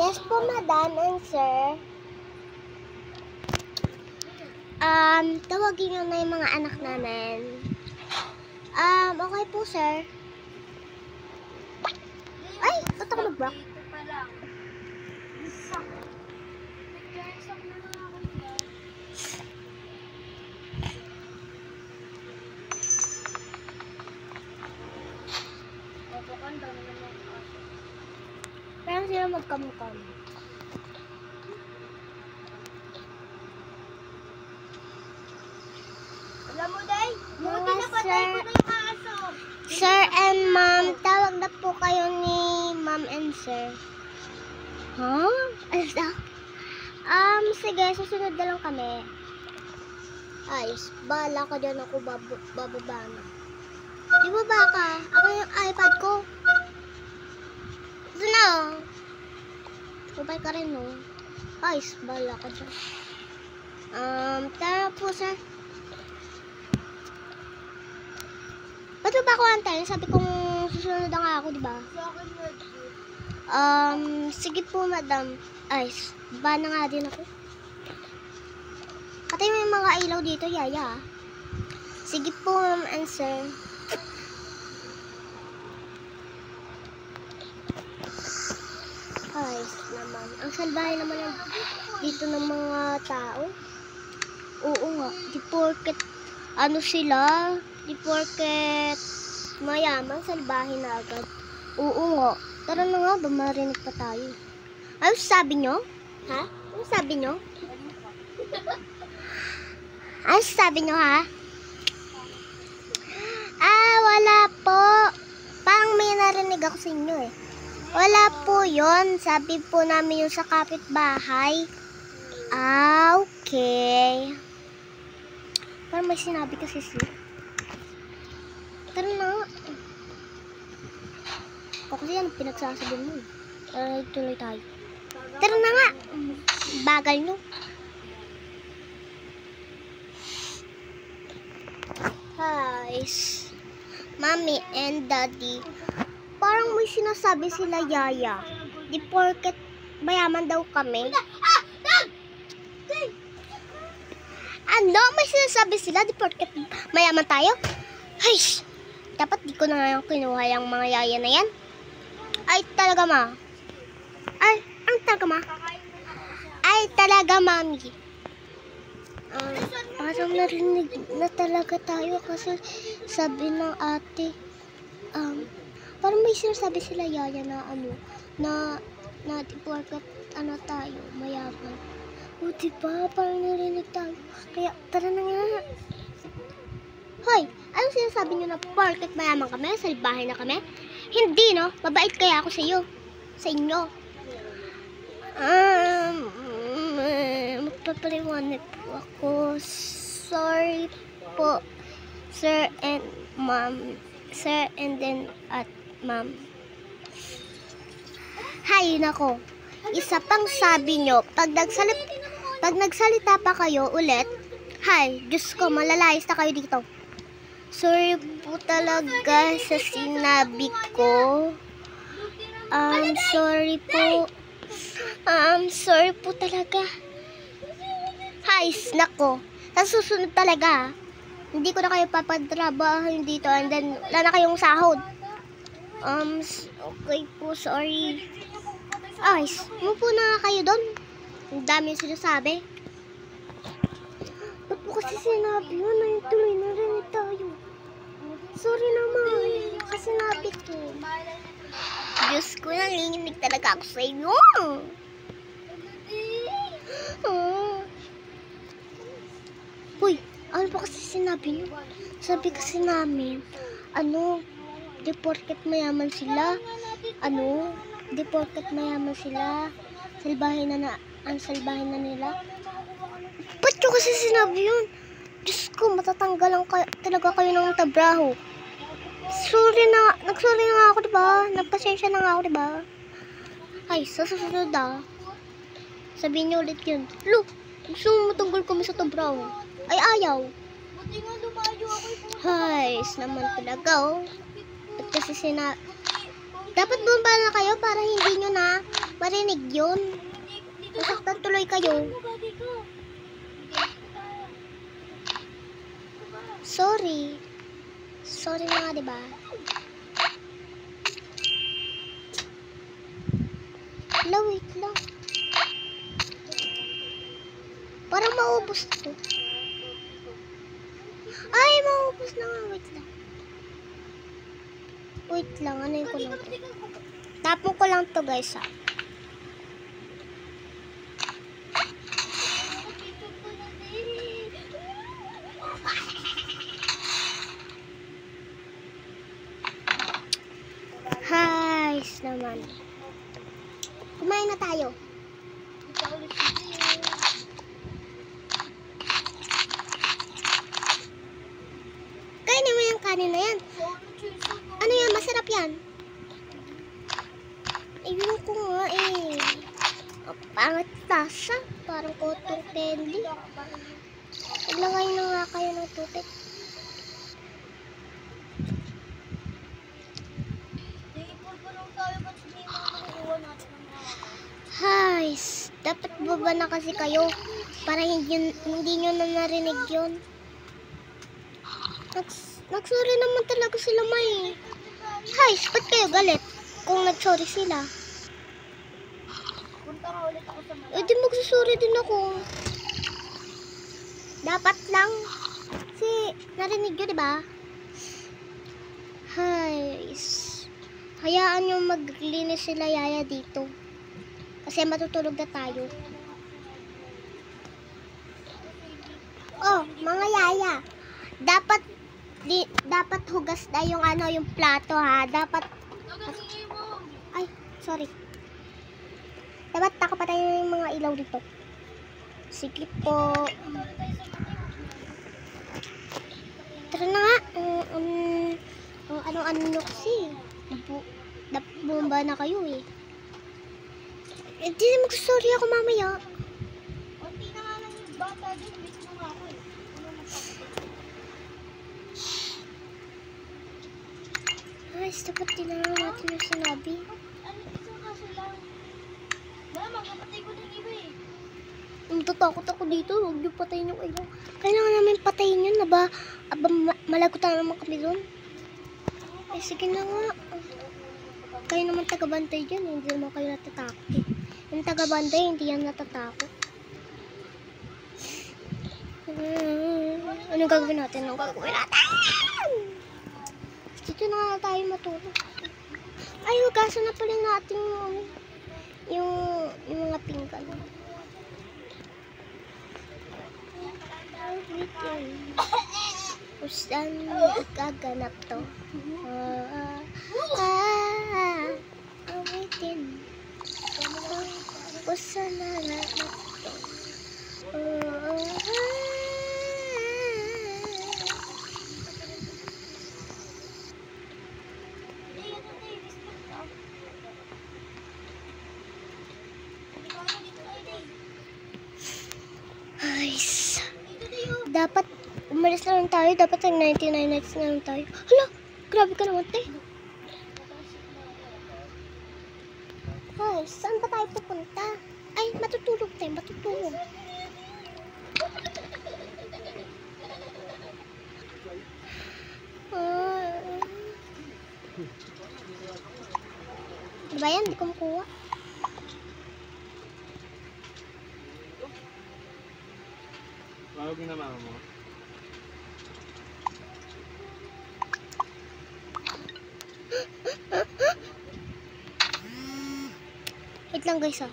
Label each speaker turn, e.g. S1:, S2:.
S1: Yes po, madam and sir. Tawagin nyo na yung mga anak namin. Okay po, sir. Ay, ba't ako nag-block? Parang sila magkamukam.
S2: Alam mo, Day? Buti na patay ko na yung aso.
S1: Sir and ma'am, tawag na po kayo ni ma'am and sir. Huh? Ayos na? Sige, susunod na lang kami. Ayos, bahala ka dyan, ako bababa na. Di ba baka? Ako yung iPad ko. Ito na, oh. Kubay ka rin, no? Ayos, bahala ka dyan. Tara po, sir. Ba't mo ba ako antayin? Sabi kong susunod na nga ako, di ba?
S2: Sa akin,
S1: Sige po, madam. Ayos, ba na nga din ako. Patay mo yung mga ilaw dito, yaya. Sige po, ma'am and sir. Ayos naman. Ang salbahe naman yung dito ng mga tao. Oo nga, di porket ano sila, di porket mayaman, salbahe na agad. Oo nga. Tara na nga, ba marinig pa tayo. Ano sabi nyo? Ha? Ano sabi nyo? Ano sabi nyo, ha? Wala po. Parang may narinig ako sa inyo, eh. Wala po yun. Sabi po namin yung sa kapitbahay. Okay. Parang may sinabi kasi siya. Tara na nga. O kasi yan, pinagsasabi mo. Tara, tuloy tayo. Tara na nga. Bagal nyo. Guys, Mommy and Daddy, parang may sinasabi sila yaya. Di porket mayaman daw kami. Ano? May sinasabi sila di porket mayaman tayo? Ay, dapat di ko na nga kinuha yung mga yaya na yan. Ay, talaga ma. Ay, ano talaga ma? Ay, talaga mami. Parang narinig na talaga tayo kasi sabi ng ate, parang may sinasabi sila yaya na ano, na di porket ano tayo, mayaman. O diba, parang narinig tayo. Kaya, tara na nga. Hoy, anong sinasabi nyo na porket mayaman kami? Salbahe na kami? Hindi, no? Mabait kaya ako sa iyo. Sa inyo. Magpapaliwanag po ako. Sorry po, sir and ma'am. Sir and then at ma'am. Hay, nako. Isa pang sabi nyo, pag nagsalita pa kayo ulit, hay, Diyos ko, malalayas na kayo dito. Sorry po talaga sa sinabi ko. Sorry po. Sorry po talaga. Hay, nako. Sa susunod talaga, hindi ko na kayo papatrabahin dito and then wala na kayong sahod. Okay po, sorry. Ay, umupo na kayo doon. Ang dami yung sinasabi. Ba't po kasi sinabi yun? Ay, tuloy na rin tayo. Sorry naman. Kasi sinabi ko. Diyos ko, nanginginig talaga ako sa inyo. Uy, ano po kasi sinabi niyo? Sabi kasi namin, di porket mayaman sila, di porket mayaman sila, ang salbahin na nila. Ba't nyo kasi sinabi yun? Diyos ko, matatanggalan talaga kayo ng trabaho. Sorry na, nagsorry na nga ako, diba? Nagpasensya na nga ako, diba? Ay, sa susunod sabihin niyo ulit yun. Look, gusto mo matanggal kami sa trabaho. Ay, ayaw.
S2: buti nga lumayo ako.
S1: Hay, naman talaga, Ba't kasi dapat bumaba na kayo para hindi nyo na narinig yun. Nasaktan tuloy kayo. Sorry. Sorry na nga, diba? Hala, wait lang. Parang maubos to. Ay, maubos na nga. Wait lang. Wait lang, ano yung ko lang to? Tapon ko lang to, guys, ha. Hays naman. Kumain na tayo. Kainin mo yung kanin na yan. Ano yan? Masarap yan. Iyon ko nga eh. Ang pangit tasa. Parang cotton candy. Naglagay na nga kayo ng tubig. Hays, dapat baba na kasi kayo para hindi nyo na narinig yun. Nagsorry naman talaga sila, May. Hays, ba't kayo galit kung nagsorry sila? Eh di magsusorry din ako. Dapat lang. Kasi narinig nyo, diba? Hays, hayaan nyo maglinis sila Yaya dito. Kasi matutulog na tayo. Oh, mga Yaya. Dapat hugas na yung yung plato, ha. Dapat ay, sorry. Dapat nakapatay na yung mga ilaw dito. Sige po. Tara na nga. Ano nyo kasi. Bumba na kayo eh. Hindi na magsasorry ako mamaya.
S2: Unti na nga lang yung bata dun. Wait na nga ako eh.
S1: Ay, dapat din na natin yung sinabi.
S2: Ano, isang kaso lang. Mama, kapatay ko ng iba eh.
S1: Natatakot ako dito. Huwag niyo patayin yung ilaw. Kailangan namin patayin yun. Aba, malagutan naman kami doon. Eh, sige na nga. Kayo naman taga-bantay dyan. Hindi naman kayo natatakot eh. Yung taga-bantay, hindi yan natatakot. Anong gagawin natin? Anong gagawin natin? Dito na nga tayo matulog. Ay, hugasan na pala natin yung mga pinggan. Kung saan gaganap to? Awitin. Kung saan naganap to? Guys, dapat umalis na lang tayo. Dapat ang 99 nights na lang tayo. Hala, grabe ka naman, te. Guys, saan ba tayo pupunta? Ay, matutulog tayo, matutulog. Diba yan? Di ko makuha.
S3: Tawag na mama mo.
S1: Wait lang guys, ah.